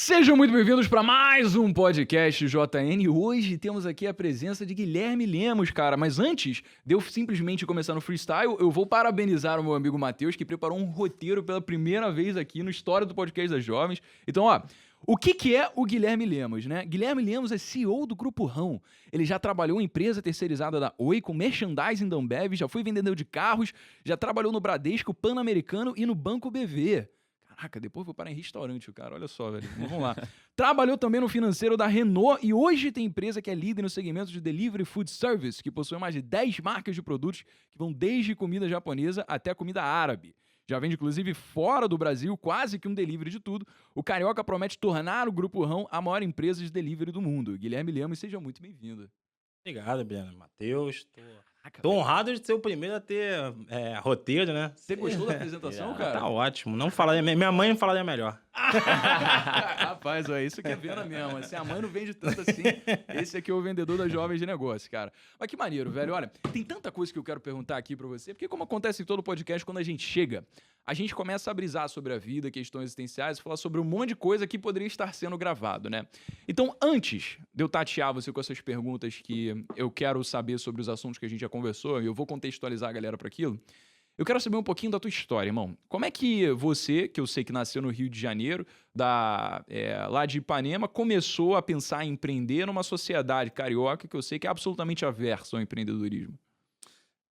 Sejam muito bem-vindos para mais um podcast JN. Hoje temos aqui a presença de Guilherme Lemos, cara. Mas antes de eu simplesmente começar no freestyle, eu vou parabenizar o meu amigo Matheus, que preparou um roteiro pela primeira vez aqui no História do Podcast das Jovens. Então, o que é o Guilherme Lemos, né? Guilherme Lemos é CEO do Grupo Rão. Ele já trabalhou em empresa terceirizada da Oi, com merchandising da Ambev, já foi vendedor de carros, já trabalhou no Bradesco, Pan-Americano e no Banco BV. Caraca, depois vou parar em restaurante, cara. Olha só, velho. Vamos lá. Trabalhou também no financeiro da Renault e hoje tem empresa que é líder no segmento de Delivery Food Service, que possui mais de 10 marcas de produtos que vão desde comida japonesa até comida árabe. Já vende, inclusive, fora do Brasil, quase que um delivery de tudo. O Carioca promete tornar o Grupo Rão a maior empresa de delivery do mundo. Guilherme Lemos, seja muito bem-vindo. Obrigado, Breno. Matheus. Caraca, Tô velho. honrado de ser o primeiro a ter roteiro, né? Você gostou da apresentação, cara? Tá ótimo. Não falaria, minha mãe não falaria melhor. Rapaz, olha, isso que é venda mesmo. Se a mãe não vende tanto assim, esse aqui é o vendedor das jovens de negócio, cara. Mas que maneiro, velho. Olha, tem tanta coisa que eu quero perguntar aqui pra você, porque como acontece em todo podcast, quando a gente chega, a gente começa a brisar sobre a vida, questões existenciais, falar sobre um monte de coisa que poderia estar sendo gravado, né? Então, antes de eu tatear você com essas perguntas que eu quero saber sobre os assuntos que a gente já conversou, e eu vou contextualizar a galera para aquilo, eu quero saber um pouquinho da tua história, irmão. Como é que você, que eu sei que nasceu no Rio de Janeiro, lá de Ipanema, começou a pensar em empreender numa sociedade carioca que eu sei que é absolutamente aversa ao empreendedorismo?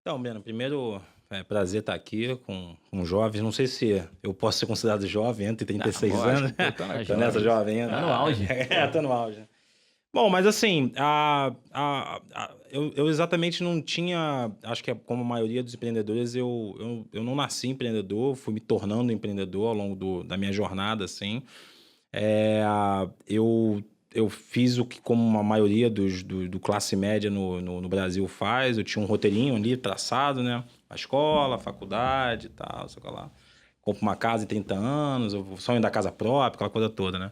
Então, Breno, primeiro, prazer estar aqui com jovens. Não sei se eu posso ser considerado jovem, entre 36 anos. Tô nessa jovem ainda. Tá no auge. Tô no auge. Bom, mas assim, eu exatamente não tinha, acho que como a maioria dos empreendedores, eu não nasci empreendedor, fui me tornando empreendedor ao longo da minha jornada, assim. Eu fiz o que como a maioria do classe média no Brasil faz, eu tinha um roteirinho ali traçado, né? A escola, a faculdade e tal, sei lá. Compro uma casa em 30 anos, eu sonho da casa própria, aquela coisa toda, né?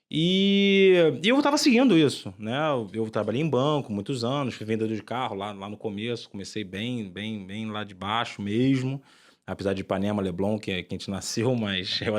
E eu tava seguindo isso, né? Eu trabalhei em banco muitos anos, fui vendedor de carro lá no começo, comecei bem lá de baixo mesmo, apesar de Ipanema, Leblon, que a gente nasceu, mas eu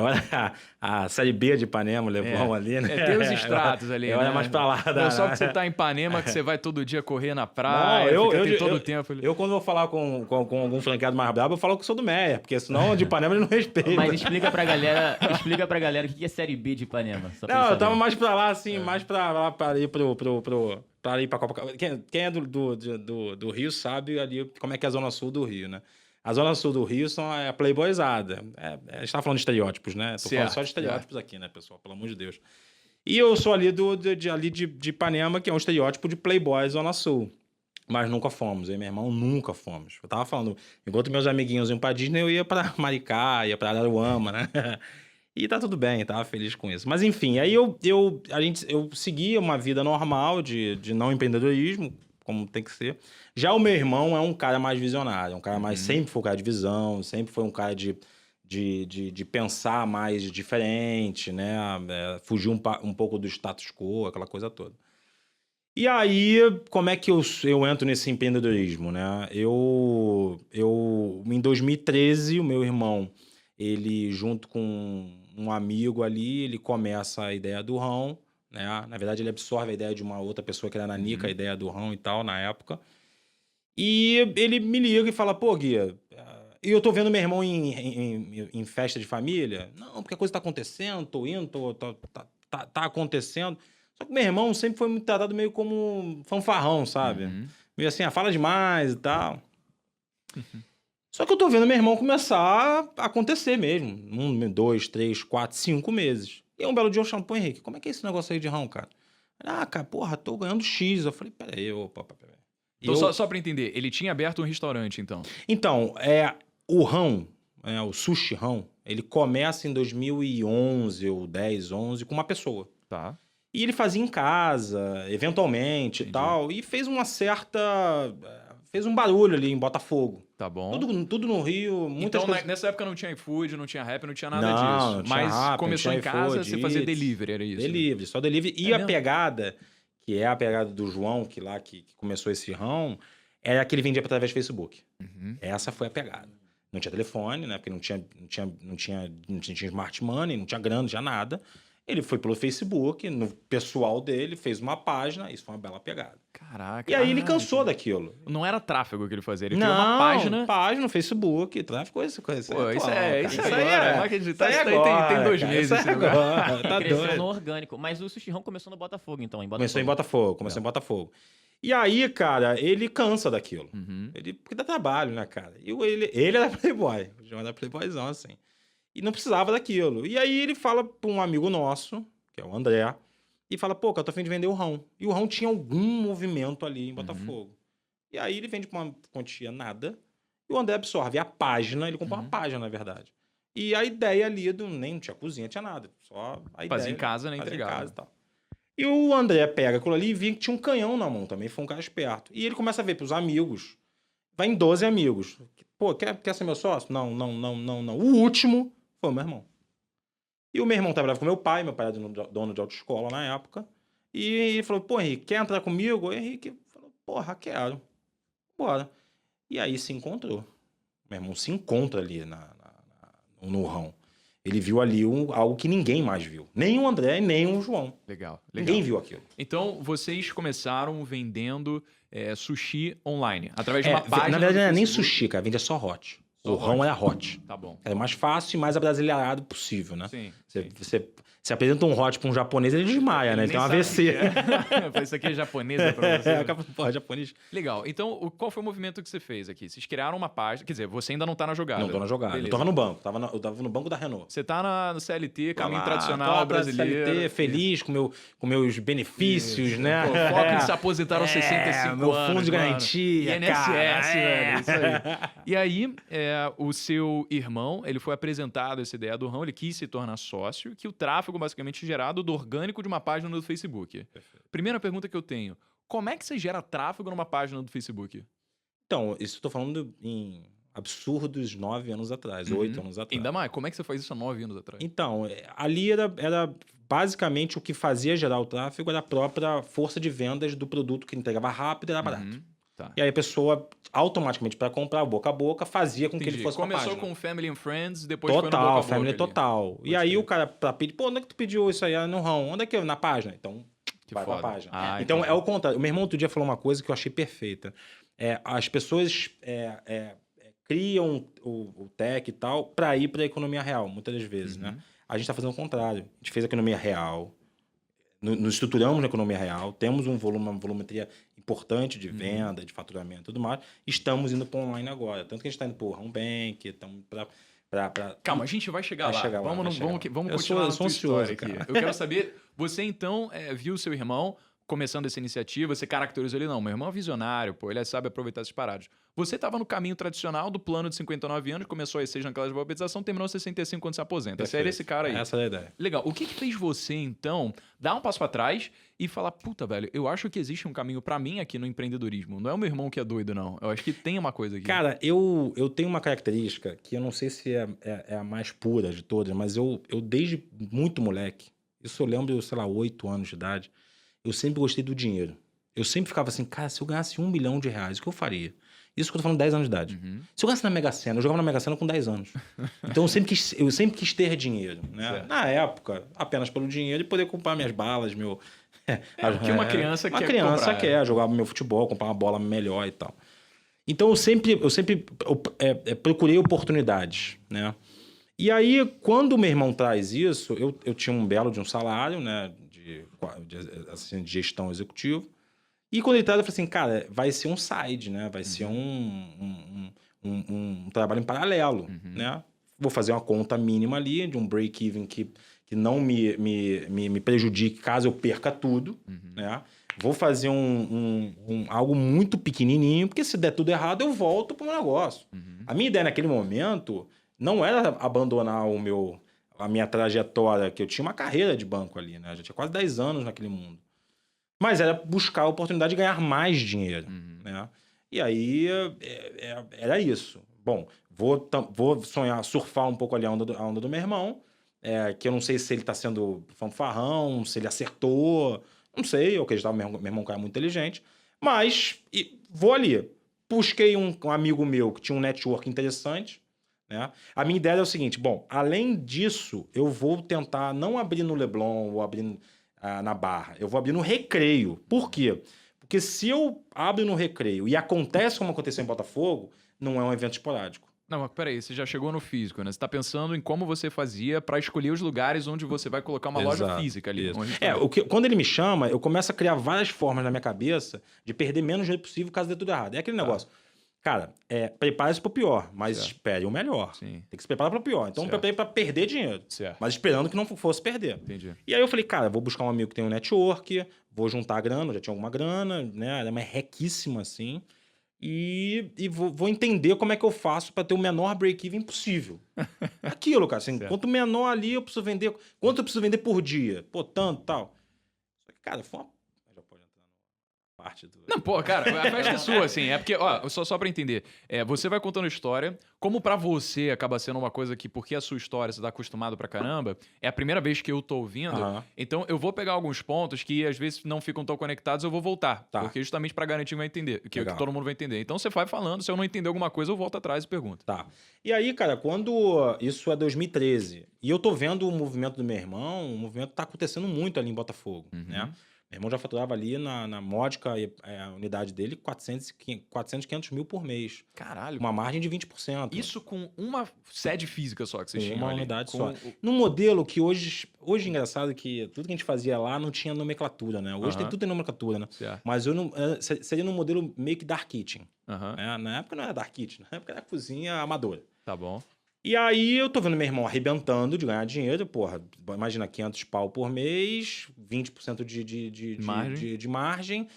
era a série B de Ipanema, Leblon ali, né? Tem os estratos ali, eu né? era mais pra lá. Não só que você tá em Ipanema, que você vai todo dia correr na praia, tem todo o tempo ali. Eu, quando vou falar com algum franqueado mais brabo, eu falo que sou do Meia, porque senão de Ipanema ele não respeita. Mas explica pra galera o que é série B de Ipanema. Só pra Não, eles eu tava saberem. mais pra lá, assim, mais pra lá, pra ir pra ir pra Copacabana. Quem é do Rio sabe ali como é que é a Zona Sul do Rio, né? A Zona Sul do Rio é a playboyzada. A gente tá falando de estereótipos, né? Tô falando só de estereótipos aqui, né, pessoal? Pelo amor de Deus. E eu sou ali de Ipanema, que é um estereótipo de playboy Zona Sul. Mas nunca fomos. Eu e meu irmão nunca fomos. Eu tava falando, enquanto meus amiguinhos iam pra Disney, eu ia pra Maricá, ia pra Araruama, né? E tá tudo bem, tava feliz com isso. Mas enfim, aí eu seguia uma vida normal de não empreendedorismo, como tem que ser. Já o meu irmão é um cara mais visionário, um cara mais, sempre foi um cara de visão, sempre foi um cara de pensar mais diferente, né? Fugir um pouco do status quo, aquela coisa toda. E aí, como é que eu entro nesse empreendedorismo, né? Em 2013, o meu irmão, ele junto com um amigo ali, ele começa a ideia do Rão, né? Na verdade, ele absorve a ideia de uma outra pessoa que era a Nanica, a ideia do Rão e tal, na época. E ele me liga e fala, pô, Guia, e eu tô vendo meu irmão em festa de família. Não, porque a coisa tá acontecendo, tô indo, tá acontecendo. Só que meu irmão sempre foi muito tratado meio como um fanfarrão, sabe? Meio assim, fala demais e tal. Só que eu tô vendo meu irmão começar a acontecer mesmo. 1, 2, 3, 4, 5 meses. E aí um belo dia eu chamo, pô, Henrique, como é que é esse negócio aí de rão, cara? Cara, porra, tô ganhando X. Eu falei, peraí, opa, peraí. Então, só pra entender, ele tinha aberto um restaurante, então? Então, o rão, o sushi rão, ele começa em 2011 ou 10, 11 com uma pessoa. Tá. E ele fazia em casa, eventualmente e tal, e fez fez um barulho ali em Botafogo. Tá bom. Tudo no Rio, muitas Então, coisas. nessa época não tinha iFood, não tinha Rap, não tinha nada Não, disso. não tinha Mas Rappi, começou não em tinha casa, iFood, você fazia Eats. delivery, era isso? Delivery, só delivery. E a mesmo? pegada, que é a pegada do João, que começou esse rão, era que ele vendia através do Facebook. Essa foi a pegada. Não tinha telefone, né? Porque não tinha smart money, não tinha grana, não tinha nada. Ele foi pelo Facebook, no pessoal dele, fez uma página, isso foi uma bela pegada. Caraca. E aí ele cansou entendi. daquilo. Não era tráfego que ele fazia, ele criou uma página. página no Facebook, tráfico, coisa. Pô, isso atual, é, cara. isso aí é marketing digital, isso aí agora, tem 2 cara, meses. isso é esse negócio. agora, tá Cresceu doido. no orgânico. Mas o Sushi Rão começou no Botafogo, então. Começou em Botafogo. E aí, cara, ele cansa daquilo. Uhum. Porque dá trabalho, né, cara? E ele era playboy, o João era playboyzão, assim. E não precisava daquilo. E aí ele fala pra um amigo nosso, que é o André, e fala, pô, cara, eu tô a fim de vender o Rão. E o Rão tinha algum movimento ali em Botafogo. E aí ele vende pra uma quantia nada, e o André absorve a página, ele comprou uma página, na verdade. E a ideia ali, nem tinha cozinha, tinha nada. Só a ideia. Fazia em casa, né? Fazia em Entregava. casa e tal. E o André pega aquilo ali e vê que tinha um canhão na mão também, foi um cara esperto. E ele começa a ver pros amigos, vai em 12 amigos. Pô, quer ser meu sócio? Não. O último foi o meu irmão. E o meu irmão trabalhava com meu pai era dono de autoescola na época. E ele falou, pô, Henrique, quer entrar comigo? O Henrique falou, porra, quero. Bora. E aí se encontrou. Meu irmão se encontra ali no Rão. Ele viu ali algo que ninguém mais viu. Nem o André, nem o João. Legal. Ninguém viu aquilo. Então, vocês começaram vendendo sushi online, através de uma Na página. verdade, do não era nem Facebook. sushi, cara. Vendia só hot. Só O Rão hot. era hot. Tá bom. Era mais fácil e mais abrasileirado possível, né? Sim. Você apresenta um hot pra um japonês, ele desmaia, né? Ele tem um AVC. Isso aqui é japonesa pra você. Porra, japonês. Legal. Então, qual foi o movimento que você fez aqui? Vocês criaram uma página. Quer dizer, você ainda não tá na jogada. Não tô na jogada. Beleza. Eu tava no banco. Eu tava no banco da Renault. Você tá no CLT, caminho Tô tradicional lá, brasileiro. CLT, feliz com meus benefícios, né? Pô, foco em se aposentar aos 65 meu anos. fundo de mano. garantia, INSS, cara. velho. Isso aí. E aí, o seu irmão, ele foi apresentado essa ideia do Rão, ele quis se tornar sócio, que o tráfego basicamente gerado do orgânico de uma página do Facebook. Primeira pergunta que eu tenho, como é que você gera tráfego numa página do Facebook? Então, isso eu tô falando em absurdos 9 anos atrás, 8 anos atrás. Ainda mais, como é que você faz isso há 9 anos atrás? Então, ali era basicamente o que fazia gerar o tráfego era a própria força de vendas do produto que entregava rápido e era barato. Tá. E aí a pessoa, automaticamente, para comprar boca a boca, fazia com que ele fosse pra Começou página. com Family and Friends, depois foi no boca a Total, boca family ali. total. E aí o cara, pra pedir, pô, onde é que tu pediu isso aí? Ah, no Rão. Onde é que é? Na página. Então, Que vai foda. pra página. Ah, Então, entendi. é o contrário. O meu irmão outro dia falou uma coisa que eu achei perfeita. As pessoas criam o tech e tal para ir para a economia real, muitas das vezes, né? A gente está fazendo o contrário. A gente fez a economia real, nos estruturamos na economia real, temos uma volumetria importante de venda, de faturamento e tudo mais. Estamos indo para online agora. Tanto que a gente está indo para o Home Bank, estamos para... Calma, a gente vai chegar Vai lá. chegar lá, Vamos vai chegar lá. vamos Eu continuar na sou tua ansioso, história aqui. cara. Eu quero saber, você então viu seu irmão começando essa iniciativa, você caracterizou ele, não, meu irmão é visionário, pô, ele sabe aproveitar esses parados. Você estava no caminho tradicional do plano de 59 anos, começou às 6 naquela de alfabetização, terminou aos 65 quando se aposenta. Você era esse cara aí. Essa é a ideia. Legal. O que fez você, então, dar um passo pra trás e falar, puta, velho, eu acho que existe um caminho pra mim aqui no empreendedorismo. Não é o meu irmão que é doido, não. Eu acho que tem uma coisa aqui. Cara, eu tenho uma característica que eu não sei se é a mais pura de todas, mas eu desde muito moleque, isso eu lembro, sei lá, 8 anos de idade, eu sempre gostei do dinheiro. Eu sempre ficava assim, cara, se eu ganhasse R$1 milhão, o que eu faria? Isso que eu tô falando 10 anos de idade. Se eu ganhasse na Mega Sena, eu jogava na Mega Sena com 10 anos. Então eu sempre quis ter dinheiro, né? Certo. Na época, apenas pelo dinheiro e poder comprar minhas balas, meu... o que uma criança uma quer criança comprar. quer, jogar meu futebol, comprar uma bola melhor e tal. Então eu sempre procurei oportunidades, né? E aí, quando o meu irmão traz isso, eu tinha um belo de um salário, né? De gestão executivo. E quando ele traz, eu falei assim, cara, vai ser um side, né? Vai ser um trabalho em paralelo, né? Vou fazer uma conta mínima ali, de um break-even que não me prejudique caso eu perca tudo, né? Vou fazer algo muito pequenininho, porque se der tudo errado, eu volto para o meu negócio. A minha ideia naquele momento não era abandonar a minha trajetória, que eu tinha uma carreira de banco ali, né? Eu já tinha quase 10 anos naquele mundo. Mas era buscar a oportunidade de ganhar mais dinheiro, né? E aí, era isso. Bom, vou sonhar, surfar um pouco ali a onda do meu irmão, que eu não sei se ele tá sendo fanfarrão, se ele acertou, não sei, eu acreditava que meu irmão era muito inteligente, mas vou ali. Busquei um amigo meu que tinha um network interessante, né? A minha ideia é o seguinte, bom, além disso, eu vou tentar não abrir no Leblon ou abrir na Barra, eu vou abrir no Recreio. Por quê? Porque se eu abro no Recreio e acontece como aconteceu em Botafogo, não é um evento esporádico. Não, mas peraí, você já chegou no físico, né? Você tá pensando em como você fazia pra escolher os lugares onde você vai colocar uma loja Exato, física ali. isso. um restaurante. Quando ele me chama, eu começo a criar várias formas na minha cabeça de perder menos dinheiro possível caso dê tudo errado. É aquele negócio. Cara, prepare-se pro pior, mas Certo. espere o melhor. Sim. Tem que se preparar pro pior. Então, eu Certo. preparei pra perder dinheiro. Certo. Mas esperando que não fosse perder. Entendi. E aí eu falei, cara, vou buscar um amigo que tem um network, vou juntar a grana, eu já tinha alguma grana, né? Ela é mais riquíssima, assim. E vou entender como é que eu faço pra ter o menor break-even possível. Aquilo, cara, assim, Certo. quanto menor ali eu preciso vender, quanto eu preciso vender por dia? Pô, tanto, tal. Só que, cara, foi uma... Já pode entrar na parte do... Não, pô, cara, a festa é sua, assim. É porque, ó, só pra entender. Você vai contando história. Como pra você acaba sendo uma coisa que, porque a sua história você tá acostumado pra caramba, é a primeira vez que eu tô ouvindo. Aham. Então eu vou pegar alguns pontos que às vezes não ficam tão conectados, eu vou voltar. Tá. Porque justamente pra garantir que vai entender, que Legal. todo mundo vai entender. Então você vai falando, se eu não entender alguma coisa, eu volto atrás e pergunto. Tá. E aí, cara, quando... Isso é 2013. E eu tô vendo o movimento do meu irmão, o movimento tá acontecendo muito ali em Botafogo, né? Meu irmão já faturava ali na módica unidade dele 400, 500 mil por mês. Caralho. Uma margem de 20%. Isso com uma sede física só que vocês Com tinham uma ali. unidade Com só. o- Num modelo que hoje engraçado que tudo que a gente fazia lá não tinha nomenclatura, né? Hoje Aham. tudo tem nomenclatura, né? Certo. Mas eu não, seria num modelo meio que dark kitchen, Aham. né? Na época não era dark kitchen, na época era cozinha amadora. Tá bom. E aí eu tô vendo meu irmão arrebentando de ganhar dinheiro, porra, imagina 500 pau por mês, 20% Margem. de margem.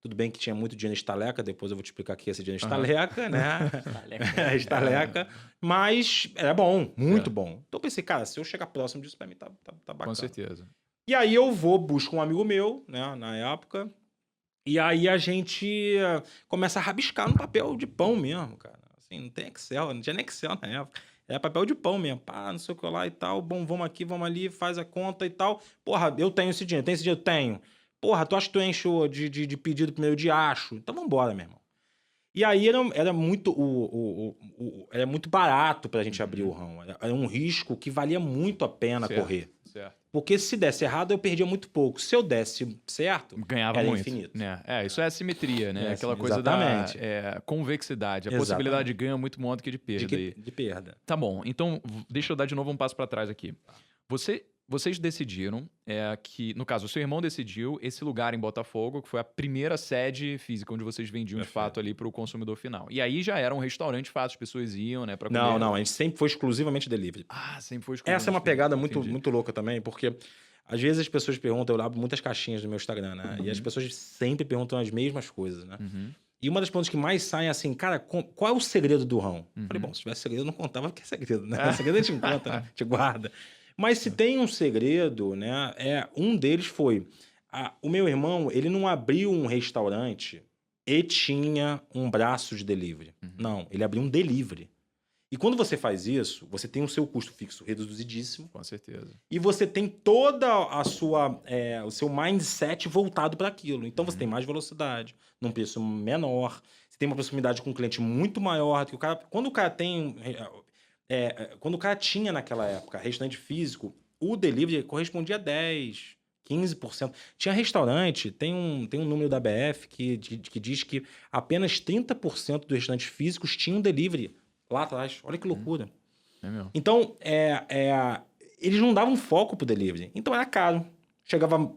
Tudo bem que tinha muito dinheiro em estaleca, depois eu vou te explicar o que é esse dinheiro em Aham. estaleca, né? Estaleca. Mas era bom, muito bom. Então eu pensei, cara, se eu chegar próximo disso, pra mim tá bacana. Com certeza. E aí eu busco um amigo meu, né, na época, e aí a gente começa a rabiscar no papel de pão mesmo, cara. Assim, não tem Excel, não tinha nem Excel na época. Era papel de pão mesmo, pá, não sei o que lá e tal. Bom, vamos aqui, vamos ali, faz a conta e tal. Porra, eu tenho esse dinheiro, tem esse dinheiro? Tenho. Porra, tu acha que tu enche de pedido primeiro de acho? Então vambora, meu irmão. E aí era muito, era muito barato pra gente abrir o ramo. Era um risco que valia muito a pena Certo. correr. Certo. Porque se desse errado, eu perdia muito pouco. Se eu desse certo, Ganhava era muito. infinito. Né? Isso é assimetria, né? É, Aquela sim, coisa exatamente. da convexidade. A Exatamente. possibilidade de ganho é muito maior do que de perda. aí. De perda. Tá bom, então deixa eu dar de novo um passo pra trás aqui. Vocês decidiram que, no caso, o seu irmão decidiu esse lugar em Botafogo, que foi a primeira sede física onde vocês vendiam de Perfeito. fato ali pro consumidor final. E aí já era um restaurante fácil, as pessoas iam, né, pra comer. Não, a gente sempre foi exclusivamente delivery. Ah, sempre foi Essa é uma pegada muito, Entendi. muito louca também, porque às vezes as pessoas perguntam, eu abro muitas caixinhas no meu Instagram, né? E as pessoas sempre perguntam as mesmas coisas, né? Uhum. E uma das perguntas que mais saem é assim, cara, qual é o segredo do rão? Uhum. Falei, bom, se tivesse segredo, eu não contava porque é segredo, né? Segredo a gente conta, né? A gente guarda. Mas se tem um segredo, né? Um deles foi, o meu irmão, ele não abriu um restaurante e tinha um braço de delivery. Não, ele abriu um delivery. E quando você faz isso, você tem o seu custo fixo reduzidíssimo Com certeza. e você tem toda a sua, o seu mindset voltado para aquilo. Então você tem mais velocidade, num preço menor, você tem uma proximidade com o cliente muito maior. Do que o cara, quando o cara tem, quando o cara tinha naquela época restaurante físico, o delivery correspondia a 10%, 15%. Tinha restaurante, tem um número da BF que diz que apenas 30% dos restaurantes físicos tinham delivery lá atrás. Olha que loucura. É mesmo. Então, eles não davam foco pro delivery. Então era caro. Chegava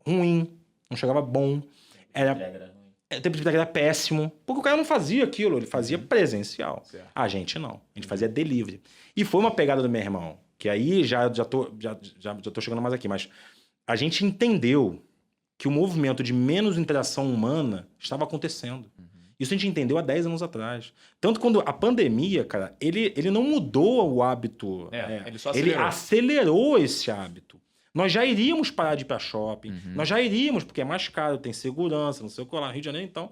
ruim, não chegava bom. O tempo de entrega era péssimo. Porque o cara não fazia aquilo, ele fazia presencial. Certo. A gente não. A gente fazia delivery. E foi uma pegada do meu irmão. Que aí já tô chegando mais aqui, mas a gente entendeu que o movimento de menos interação humana estava acontecendo. Isso a gente entendeu há 10 anos atrás. Tanto quando a pandemia, cara, ele não mudou o hábito. Ele só Ele acelerou. acelerou esse hábito. Nós já iríamos parar de ir para shopping. Nós já iríamos, porque é mais caro, tem segurança, não sei o que lá, no Rio de Janeiro, então.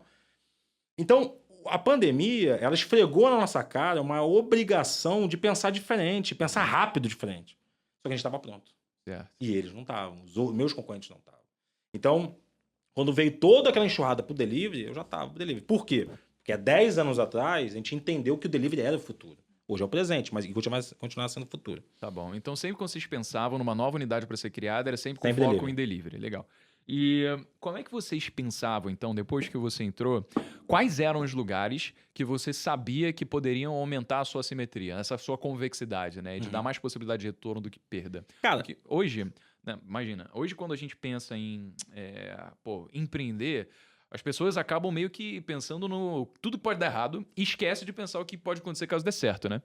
Então, a pandemia, ela esfregou na nossa cara uma obrigação de pensar diferente, pensar rápido diferente. Só que a gente estava pronto. Certo. E eles não estavam. Meus concorrentes não estavam. Então, quando veio toda aquela enxurrada pro delivery, eu já estava pro delivery. Por quê? Porque há 10 anos atrás, a gente entendeu que o delivery era o futuro. Hoje é o presente, mas vai continuar sendo o futuro. Tá bom. Então, sempre quando vocês pensavam numa nova unidade para ser criada, era sempre com Sempre foco delivery. em delivery. Legal. E como é que vocês pensavam, então, depois que você entrou, quais eram os lugares que você sabia que poderiam aumentar a sua simetria, essa sua convexidade, né? De dar mais possibilidade de retorno do que perda? Cara, Porque hoje, né, imagina, hoje quando a gente pensa em empreender, as pessoas acabam meio que pensando no tudo pode dar errado e esquece de pensar o que pode acontecer caso dê certo, né?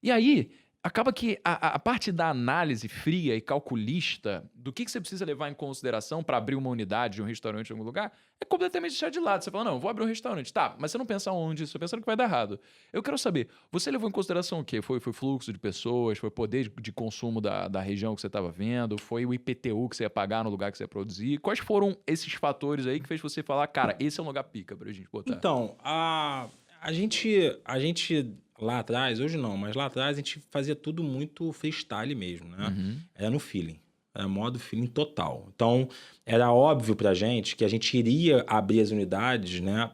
E aí, acaba que a parte da análise fria e calculista do que você precisa levar em consideração para abrir uma unidade de um restaurante em algum lugar é completamente deixar de lado. Você fala, não, eu vou abrir um restaurante. Tá, mas você não pensa onde, você pensa no que vai dar errado. Eu quero saber, você levou em consideração o quê? Foi fluxo de pessoas, foi poder de consumo da região que você estava vendo, foi o IPTU que você ia pagar no lugar que você ia produzir? Quais foram esses fatores aí que fez você falar, cara, esse é um lugar pica pra gente botar? então, a gente lá atrás, hoje não, mas lá atrás a gente fazia tudo muito freestyle mesmo, né? Uhum. Era no feeling. Era modo feeling total. Então, era óbvio pra gente que a gente iria abrir as unidades, né?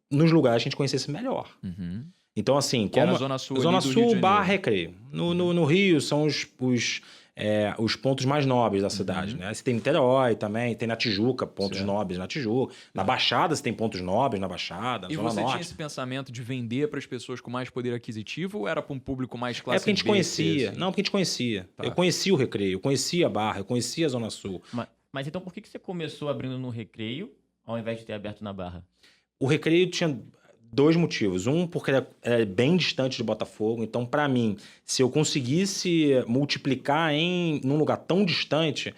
Nos lugares que a gente conhecesse melhor. Uhum. Então, assim... Que era a Zona Sul Zona ali do Rio de Sul barra Janeiro. Recreio. No Rio são os pontos mais nobres da cidade, né? Você tem Niterói também, tem na Tijuca, pontos Certo. nobres na Tijuca. Na Baixada você tem pontos nobres na Baixada, na E Zona você tinha Norte. esse pensamento de vender para as pessoas com mais poder aquisitivo ou era para um público mais É classe porque a gente B, conhecia. C, assim? Não, porque a gente conhecia. Tá. Eu conhecia o Recreio, eu conhecia a Barra, eu conhecia a Zona Sul. Mas então por que você começou abrindo no Recreio ao invés de ter aberto na Barra? O Recreio tinha dois motivos. Um, porque era bem distante de Botafogo. Então, pra mim, se eu conseguisse multiplicar num lugar tão distante,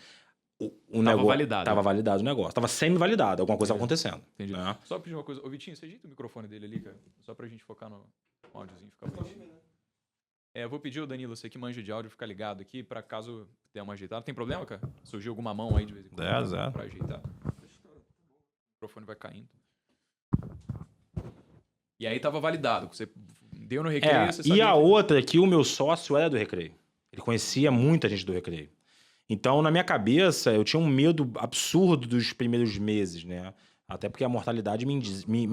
o Tava negócio... validado. Tava validado o negócio. Tava semi-validado. Alguma coisa estava acontecendo. Entendi. Né? Só pedir uma coisa. Ô, Vitinho, você ajeita o microfone dele ali, cara? Só pra gente focar no áudiozinho ficar bonitinho. Eu vou pedir ao Danilo, você que manja de áudio, ficar ligado aqui pra caso der uma ajeitada. Tem problema, cara? Surgiu alguma mão aí de vez em quando? Zero. Pra ajeitar. O microfone vai caindo. E aí tava validado. Você deu no Recreio, você E sabia a que- outra é que o meu sócio era do Recreio. Ele conhecia muita gente do Recreio. Então, na minha cabeça, eu tinha um medo absurdo dos primeiros meses, né? Até porque a mortalidade me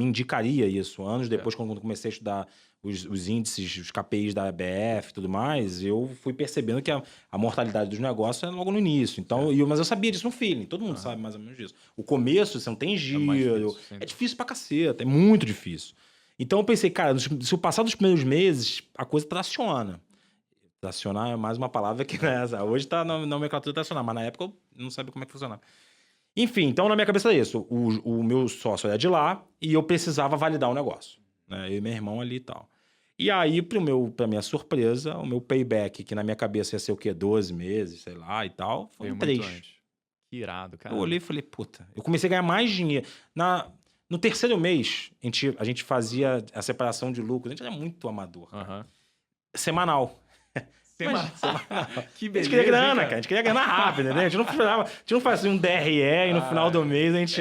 indicaria isso. Anos depois, quando comecei a estudar os índices, os KPIs da BF e tudo mais, eu fui percebendo que a mortalidade dos negócios era logo no início. Então, mas eu sabia disso no feeling. Todo mundo sabe mais ou menos disso. O começo, você não tem mais giro. difícil, sem É dúvida. difícil pra caceta. É muito difícil. Então, eu pensei, cara, se eu passar dos primeiros meses, a coisa traciona. Tracionar é mais uma palavra que nessa. Hoje tá na nomenclatura tracionar, mas na época eu não sabia como é que funcionava. Enfim, então na minha cabeça é isso. O meu sócio era de lá e eu precisava validar o negócio. Né? Eu e meu irmão ali e tal. E aí, pra minha surpresa, o meu payback, que na minha cabeça ia ser o quê? 12 meses, sei lá e tal, foi Veio em muito 3. antes. Que irado, cara. Eu olhei e falei, puta. Eu comecei a ganhar mais dinheiro. No terceiro mês, a gente fazia a separação de lucros. A gente era muito amador. Aham. Semanal. Semanal. Que A beleza, gente queria grana, hein, cara. A gente queria grana rápido, né? A gente não fazia um DRE e no final do mês a gente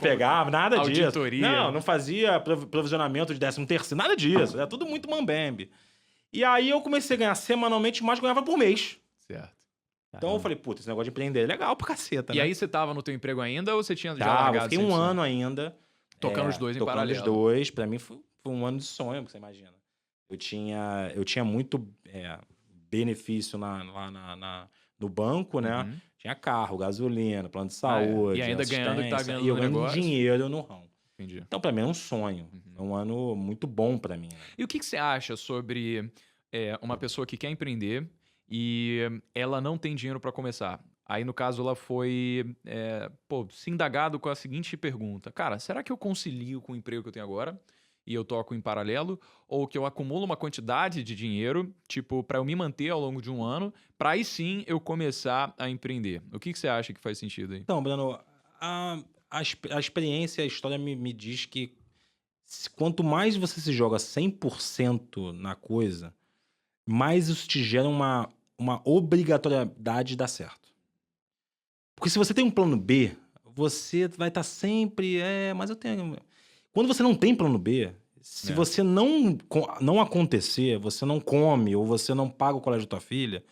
pegava, nada disso. Auditoria. Não fazia provisionamento de 13º, nada disso. Era tudo muito mambembe. E aí eu comecei a ganhar semanalmente mais do que eu ganhava por mês. Certo. Então eu falei, puta, esse negócio de empreender é legal pra caceta, E né? aí você tava no teu emprego ainda ou você tinha já Tá, eu largado fiquei um 100%? ano ainda. Tocando os dois em tocando paralelo. os dois. Pra mim foi um ano de sonho, você imagina. Eu tinha muito benefício no banco, né? Uhum. Tinha carro, gasolina, plano de Ah, é. saúde. E ainda ganhando o que tá assistência, ganhando e eu no ganhando negócio. dinheiro no ramo. Entendi. Então, pra mim, é um sonho. É um ano muito bom pra mim. Né? E o que você acha sobre uma pessoa que quer empreender e ela não tem dinheiro para começar? Aí, no caso, ela foi se indagado com a seguinte pergunta. Cara, será que eu concilio com o emprego que eu tenho agora e eu toco em paralelo? Ou que eu acumulo uma quantidade de dinheiro, tipo, para eu me manter ao longo de um ano, para aí sim eu começar a empreender? O que você acha que faz sentido aí? Então, Bruno, a experiência, a história me diz que quanto mais você se joga 100% na coisa, mais isso te gera uma obrigatoriedade de dar certo. Porque se você tem um plano B, você vai estar sempre... mas eu tenho... Quando você não tem plano B, se você não acontecer, você não come ou você não paga o colégio da tua filha,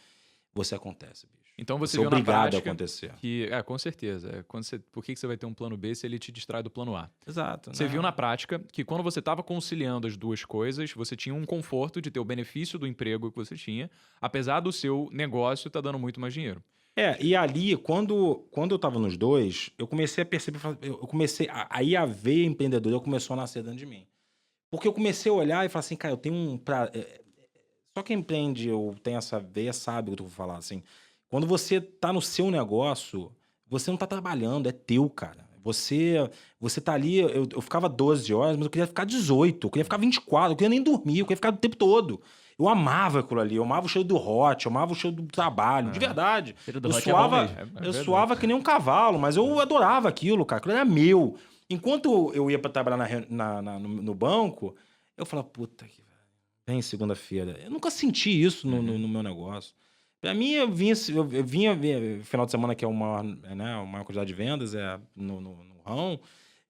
você acontece, bicho. Então você Ser viu na obrigado a prática acontecer. que... com certeza. Por que você vai ter um plano B se ele te distrai do plano A? Exato. Você né? viu na prática que quando você estava conciliando as duas coisas, você tinha um conforto de ter o benefício do emprego que você tinha, apesar do seu negócio estar dando muito mais dinheiro. E ali, quando eu tava nos dois, eu comecei a perceber, eu comecei, aí a veia empreendedora começou a nascer dentro de mim. Porque eu comecei a olhar e falar assim, cara, eu tenho só quem empreende ou tem essa veia sabe o que eu vou falar, assim. Quando você tá no seu negócio, você não tá trabalhando, é teu, cara. Você tá ali, eu ficava 12 horas, mas eu queria ficar 18, eu queria ficar 24, eu queria nem dormir, eu queria ficar o tempo todo. Eu amava aquilo ali, eu amava o cheiro do hot, eu amava o cheiro do trabalho, de verdade. Cheiro do Eu hot é bom suava, mesmo. eu verdade. suava que nem um cavalo, mas eu adorava aquilo, cara, aquilo era meu. Enquanto eu ia pra trabalhar no banco, eu falava, puta que vem segunda-feira. Eu nunca senti isso no meu negócio. Pra mim, eu vinha final de semana, que é uma, né, uma quantidade de vendas no ramo,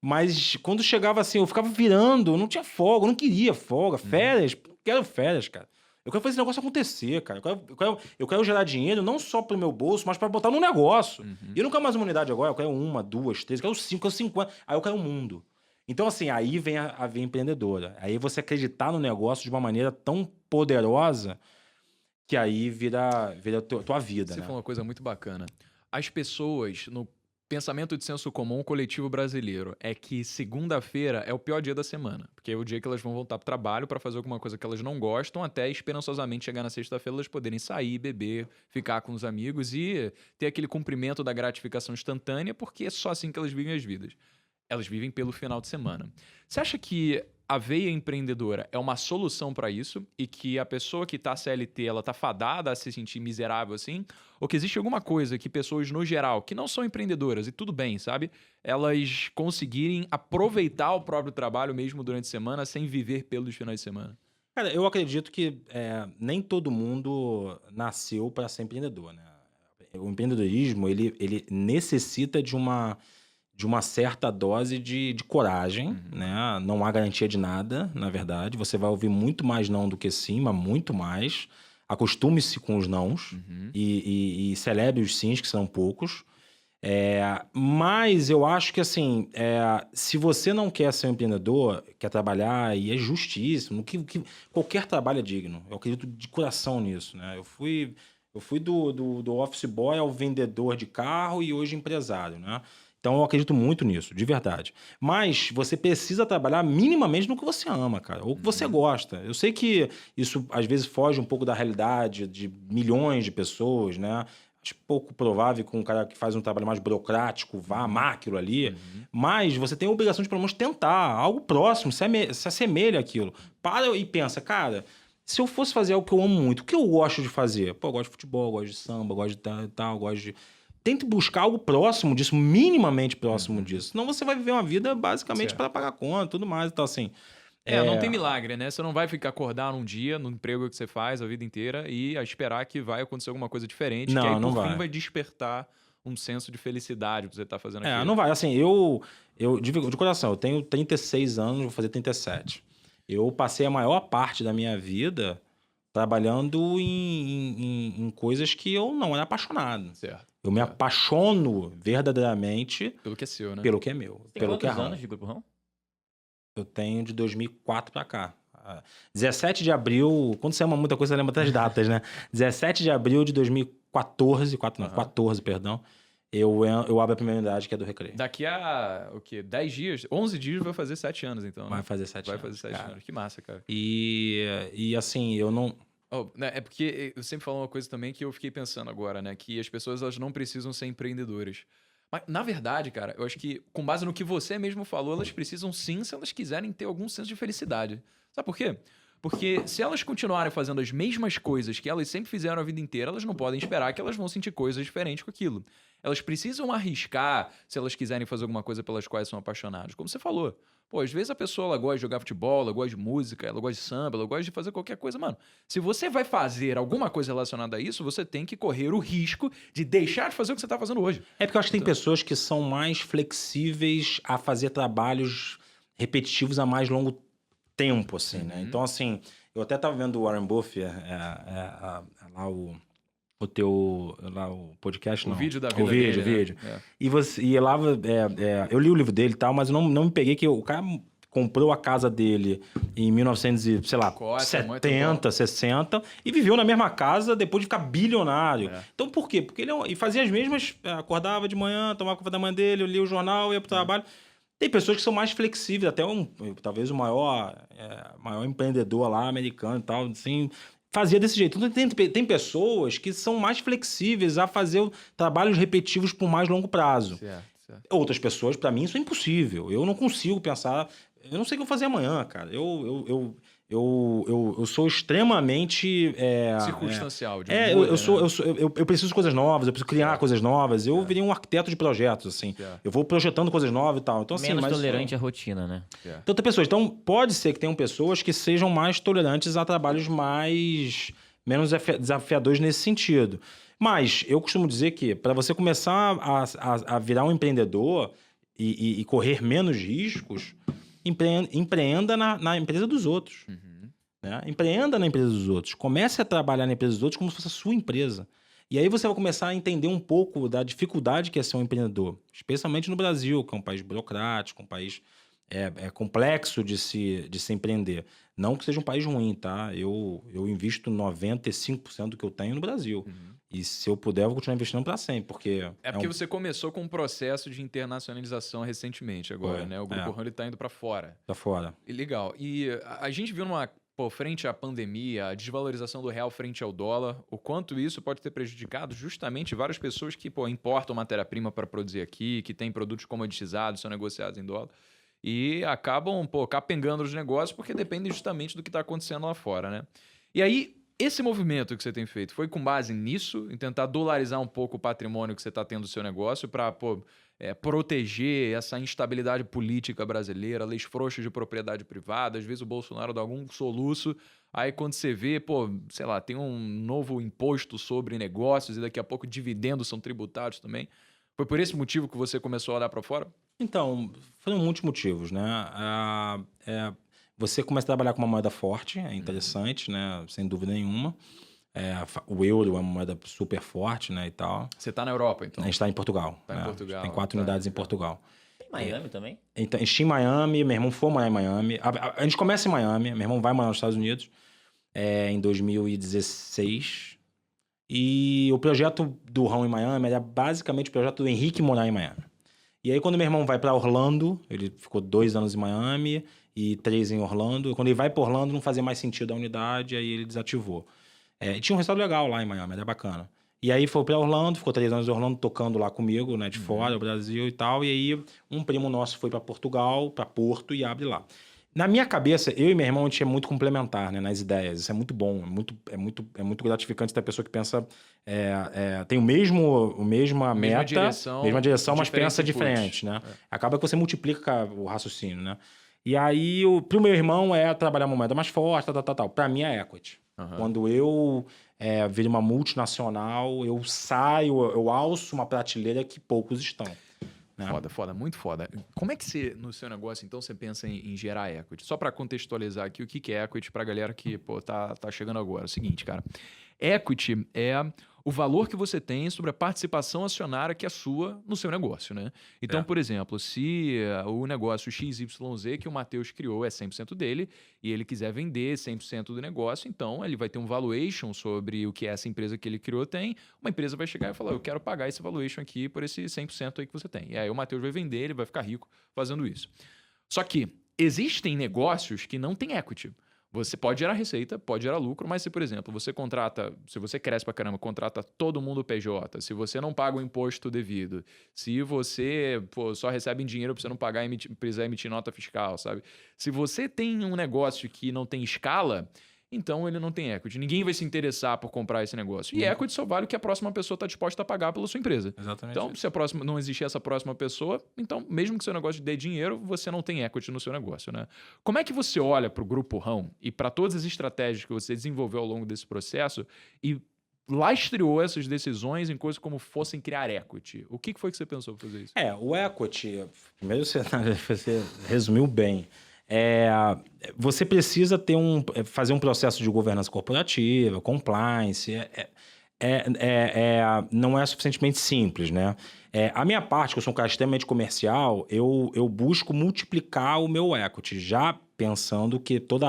mas quando chegava assim, eu ficava virando, eu não tinha folga, eu não queria folga, férias, não quero férias, cara. Eu quero fazer esse negócio acontecer, cara. Eu quero gerar dinheiro não só pro meu bolso, mas pra botar no negócio. E eu não quero mais uma unidade agora, eu quero uma, duas, três, eu quero 5, eu quero 50. Aí eu quero um mundo. Então, assim, aí vem a veia empreendedora. Aí você acreditar no negócio de uma maneira tão poderosa que aí vira a tua vida, Você né? falou uma coisa muito bacana. As pessoas, no pensamento de senso comum coletivo brasileiro, é que segunda-feira é o pior dia da semana. Porque é o dia que elas vão voltar pro trabalho para fazer alguma coisa que elas não gostam, até esperançosamente chegar na sexta-feira elas poderem sair, beber, ficar com os amigos e ter aquele cumprimento da gratificação instantânea, porque é só assim que elas vivem as vidas. Elas vivem pelo final de semana. Você acha que a veia empreendedora é uma solução para isso e que a pessoa que tá CLT, ela tá fadada a se sentir miserável assim? Ou que existe alguma coisa que pessoas no geral, que não são empreendedoras, e tudo bem, sabe? Elas conseguirem aproveitar o próprio trabalho mesmo durante a semana sem viver pelos finais de semana? Cara, eu acredito que nem todo mundo nasceu para ser empreendedor, né? O empreendedorismo, ele necessita de uma certa dose de coragem, né? Não há garantia de nada, na verdade. Você vai ouvir muito mais não do que sim, mas muito mais. Acostume-se com os nãos e celebre os sims, que são poucos. Mas eu acho que, assim, se você não quer ser um empreendedor, quer trabalhar, e é justíssimo, qualquer trabalho é digno. Eu acredito de coração nisso, né? Eu fui do office boy ao vendedor de carro e hoje empresário, né? Então eu acredito muito nisso, de verdade. Mas você precisa trabalhar minimamente no que você ama, cara, ou que você gosta. Eu sei que isso às vezes foge um pouco da realidade de milhões de pessoas, né? Acho pouco provável que um cara que faz um trabalho mais burocrático vá amar aquilo ali, mas você tem a obrigação de pelo menos tentar algo próximo, se assemelha àquilo. Para e pensa, cara, se eu fosse fazer algo que eu amo muito, o que eu gosto de fazer? Pô, eu gosto de futebol, eu gosto de samba, eu gosto de tal, eu gosto de... Tente buscar algo próximo disso, minimamente próximo disso. Senão você vai viver uma vida basicamente Certo. para pagar conta e tudo mais. Então, assim. Não tem milagre, né? Você não vai ficar acordar num dia, no emprego que você faz a vida inteira e esperar que vai acontecer alguma coisa diferente, que aí Não por fim vai. vai despertar um senso de felicidade por você estar fazendo aquilo. Não vai. Assim, eu de coração, eu tenho 36 anos, vou fazer 37. Eu passei a maior parte da minha vida trabalhando em coisas que eu não era apaixonado. Certo. Eu me apaixono verdadeiramente Pelo que é seu, né? pelo que é meu, Tem pelo que é quantos ramo. anos de Grupo Rão? Eu tenho de 2004 pra cá. 17 de abril... Quando você ama muita coisa, você lembra das datas, né? 17 de abril de 2014... 14, perdão. Eu abro a primeira unidade, que é do Recreio. Daqui a, 10 dias? 11 dias vai fazer 7 anos, então. Vai Né? fazer 7 Vai anos. fazer 7 cara. anos. Que massa, cara. E assim, eu não... É porque eu sempre falo uma coisa também que eu fiquei pensando agora, né? Que as pessoas elas não precisam ser empreendedoras. Mas, na verdade, cara, eu acho que, com base no que você mesmo falou, elas precisam sim se elas quiserem ter algum senso de felicidade. Sabe por quê? Porque se elas continuarem fazendo as mesmas coisas que elas sempre fizeram a vida inteira, elas não podem esperar que elas vão sentir coisas diferentes com aquilo. Elas precisam arriscar se elas quiserem fazer alguma coisa pelas quais são apaixonadas. Como você falou. Pô, às vezes a pessoa ela gosta de jogar futebol, ela gosta de música, ela gosta de samba, ela gosta de fazer qualquer coisa. Mano, se você vai fazer alguma coisa relacionada a isso, você tem que correr o risco de deixar de fazer o que você tá fazendo hoje. Porque eu acho que tem pessoas que são mais flexíveis a fazer trabalhos repetitivos a mais longo tempo, assim, né? Então, assim, eu até tava vendo o Warren Buffett, lá o lá, o podcast, não. O vídeo da vida O vídeo, dele, o vídeo. né? E lá, eu li o livro dele e tal, mas eu não me peguei que o cara comprou a casa dele em 1970, 60 e viveu na mesma casa depois de ficar bilionário. Então, por quê? Porque ele fazia as mesmas... Acordava de manhã, tomava o café da manhã dele, lia o jornal, ia pro trabalho. Tem pessoas que são mais flexíveis, até talvez o maior empreendedor lá, americano e tal, assim... Fazia desse jeito. Então, tem pessoas que são mais flexíveis a fazer trabalhos repetitivos por mais longo prazo. Certo. Outras pessoas, para mim, isso é impossível. Eu não consigo pensar... Eu não sei o que eu vou fazer amanhã, cara. Eu sou extremamente... circunstancial. Eu preciso de coisas novas, eu preciso criar coisas novas. Eu virei um arquiteto de projetos, assim. Eu vou projetando coisas novas e tal. Então, Menos assim, tolerante à rotina, né? Então, tem pessoas. Então, pode ser que tenham pessoas que sejam mais tolerantes a trabalhos menos desafiadores nesse sentido. Mas eu costumo dizer que para você começar a virar um empreendedor e correr menos riscos, empreenda na empresa dos outros. Né? Empreenda na empresa dos outros. Comece a trabalhar na empresa dos outros como se fosse a sua empresa. E aí você vai começar a entender um pouco da dificuldade que é ser um empreendedor. Especialmente no Brasil, que é um país burocrático, um país complexo de se empreender. Não que seja um país ruim, tá? Eu invisto 95% do que eu tenho no Brasil. E se eu puder, eu vou continuar investindo para sempre, porque... Porque você começou com um processo de internacionalização recentemente agora, né? O Grupo Ramo está indo para fora. Para fora. Legal. E a gente viu frente à pandemia, a desvalorização do real frente ao dólar, o quanto isso pode ter prejudicado justamente várias pessoas que importam matéria-prima para produzir aqui, que têm produtos comoditizados, são negociados em dólar, e acabam capengando os negócios porque dependem justamente do que está acontecendo lá fora, né? E aí, esse movimento que você tem feito foi com base nisso, em tentar dolarizar um pouco o patrimônio que você está tendo do seu negócio para proteger essa instabilidade política brasileira, leis frouxas de propriedade privada, às vezes o Bolsonaro dá algum soluço, aí quando você vê, sei lá, tem um novo imposto sobre negócios e daqui a pouco dividendos são tributados também. Foi por esse motivo que você começou a olhar para fora? Então, foram muitos motivos, né? Você começa a trabalhar com uma moeda forte, é interessante, né? Sem dúvida nenhuma. O euro é uma moeda super forte, né? E tal. Você está na Europa, então? A gente está em Portugal. Está em Portugal. Tem 4 unidades em Portugal. Em Miami também? Então, a gente em Miami, meu irmão foi morar em Miami. A gente começa em Miami, meu irmão vai morar nos Estados Unidos em 2016. E o projeto do Rão em Miami era basicamente o projeto do Henrique morar em Miami. E aí, quando meu irmão vai para Orlando, ele ficou 2 anos em Miami e 3 em Orlando. Quando ele vai para Orlando, não fazia mais sentido a unidade, aí ele desativou. E tinha um restaurante legal lá em Miami, era bacana. E aí foi para Orlando, ficou 3 anos em Orlando tocando lá comigo, né, de fora, o Brasil e tal. E aí um primo nosso foi para Portugal, para Porto e abre lá. Na minha cabeça, eu e meu irmão, a gente é muito complementar, né, nas ideias. Isso é muito bom, é muito gratificante ter a pessoa que pensa... tem a mesma meta, mesma direção, mas pensa diferente, né? Acaba que você multiplica o raciocínio, né? E aí, pro meu irmão, trabalhar uma moeda mais forte, tal. Pra mim, é equity. Quando eu viro uma multinacional, eu alço uma prateleira que poucos estão. Né? Foda, muito foda. Como é que você, no seu negócio, então, você pensa em gerar equity? Só para contextualizar aqui o que é equity pra galera que tá chegando agora. É o seguinte, cara. Equity é o valor que você tem sobre a participação acionária que é sua no seu negócio, né? Então, por exemplo, se o negócio XYZ que o Matheus criou é 100% dele e ele quiser vender 100% do negócio, então ele vai ter um valuation sobre o que essa empresa que ele criou tem. Uma empresa vai chegar e falar, eu quero pagar esse valuation aqui por esse 100% aí que você tem. E aí o Matheus vai vender, ele vai ficar rico fazendo isso. Só que existem negócios que não têm equity. Você pode gerar receita, pode gerar lucro, mas se, por exemplo, se você cresce pra caramba, contrata todo mundo PJ, se você não paga o imposto devido, se você só recebe em dinheiro pra você não pagar e precisar emitir nota fiscal, sabe? Se você tem um negócio que não tem escala, então ele não tem equity. Ninguém vai se interessar por comprar esse negócio. E equity só vale o que a próxima pessoa está disposta a pagar pela sua empresa. Exatamente. Então, se não existir essa próxima pessoa, então, mesmo que seu negócio dê dinheiro, você não tem equity no seu negócio, né? Como é que você olha para o Grupo Rão e para todas as estratégias que você desenvolveu ao longo desse processo e lastreou essas decisões em coisas como fossem criar equity? O que foi que você pensou para fazer isso? O equity, primeiro você resumiu bem. Você precisa fazer um processo de governança corporativa, compliance. não é suficientemente simples, né? A minha parte, que eu sou um cara extremamente comercial, eu busco multiplicar o meu equity, já pensando que todo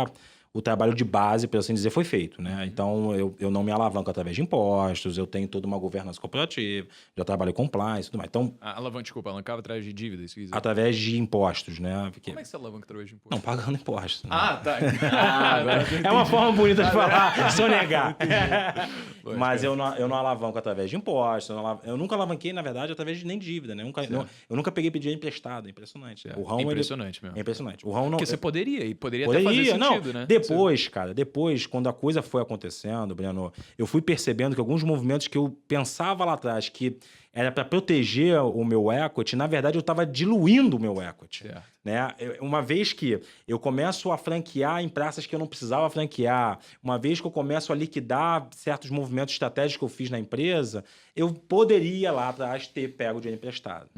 o trabalho de base, por assim dizer, foi feito, né? Então, eu não me alavanco através de impostos, eu tenho toda uma governança corporativa, já trabalho com compliance e tudo mais. Então, Desculpa, alavancava através de dívidas. Isso que quiser. através de impostos, né? Porque... Como é que você alavanca através de impostos? Não, pagando impostos. Né? Tá. Agora É uma forma bonita de falar, sonegar. Lógico, Mas eu não alavanco através de impostos. Eu nunca alavanquei, na verdade, através de nem dívida, né? Eu nunca peguei dinheiro emprestado. É impressionante. Certo. O Rão, Impressionante mesmo. É impressionante. O Rão não... Porque você poderia até fazer sentido, né? Depois, quando a coisa foi acontecendo, Breno, eu fui percebendo que alguns movimentos que eu pensava lá atrás que era para proteger o meu equity, na verdade eu estava diluindo o meu equity. Certo. Né? Uma vez que eu começo a franquear em praças que eu não precisava franquear, uma vez que eu começo a liquidar certos movimentos estratégicos que eu fiz na empresa, eu poderia lá atrás ter pego o dinheiro emprestado.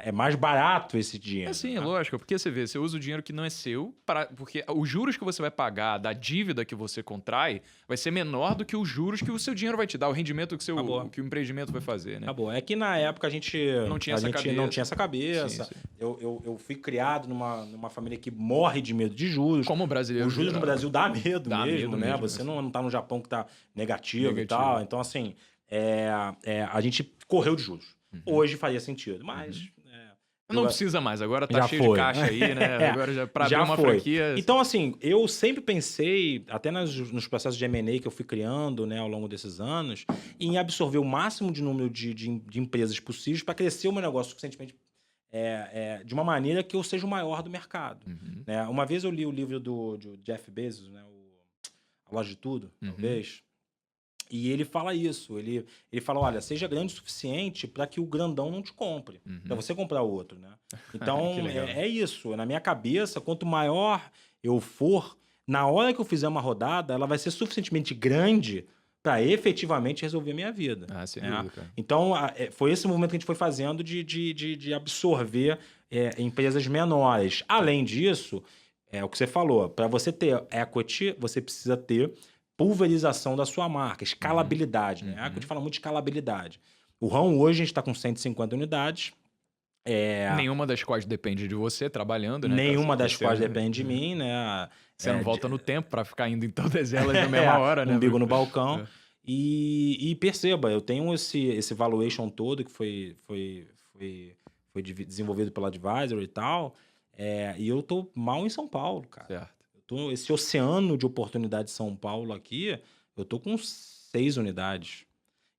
É mais barato esse dinheiro. Sim, né? lógico. Porque você usa o dinheiro que não é seu, porque os juros que você vai pagar da dívida que você contrai vai ser menor do que os juros que o seu dinheiro vai te dar, o rendimento que o empreendimento vai fazer, né? Acabou. É que na época a gente não tinha essa cabeça. Sim. Eu fui criado numa família que morre de medo de juros. Como brasileiro. Os juros no Brasil dá medo mesmo, né? Mesmo, Você não tá no Japão que tá negativo. E tal. Então, assim, a gente correu de juros. Hoje faria sentido, mas... Não precisa mais, agora tá Já cheio foi. de caixa aí, né? Agora já pra abrir Já uma foi. franquia... Então, assim, eu sempre pensei, até nos processos de M&A que eu fui criando, né, ao longo desses anos, em absorver o máximo de número de empresas possíveis para crescer o meu negócio suficientemente de uma maneira que eu seja o maior do mercado. Né? Uma vez eu li o livro do Jeff Bezos, né, A Loja de Tudo, talvez, e ele fala isso. Ele fala, olha, seja grande o suficiente para que o grandão não te compre. Para você comprar o outro, né? Então, é isso. Na minha cabeça, quanto maior eu for, na hora que eu fizer uma rodada, ela vai ser suficientemente grande para efetivamente resolver a minha vida. Sem dúvida, cara. Então, foi esse movimento que a gente foi fazendo de absorver empresas menores. Além disso, é o que você falou, para você ter equity, você precisa ter pulverização da sua marca, escalabilidade, né? A gente fala muito de escalabilidade. O Rão hoje a gente está com 150 unidades. Nenhuma das quais depende de você trabalhando, né? Nenhuma das quais depende de mim, né? Você não volta no tempo para ficar indo em todas elas na mesma hora, né? Umbigo no balcão. E perceba, eu tenho esse valuation todo que foi desenvolvido pela Advisor e tal, e eu tô mal em São Paulo, cara. Certo. Esse oceano de oportunidade de São Paulo aqui, eu tô com 6 unidades.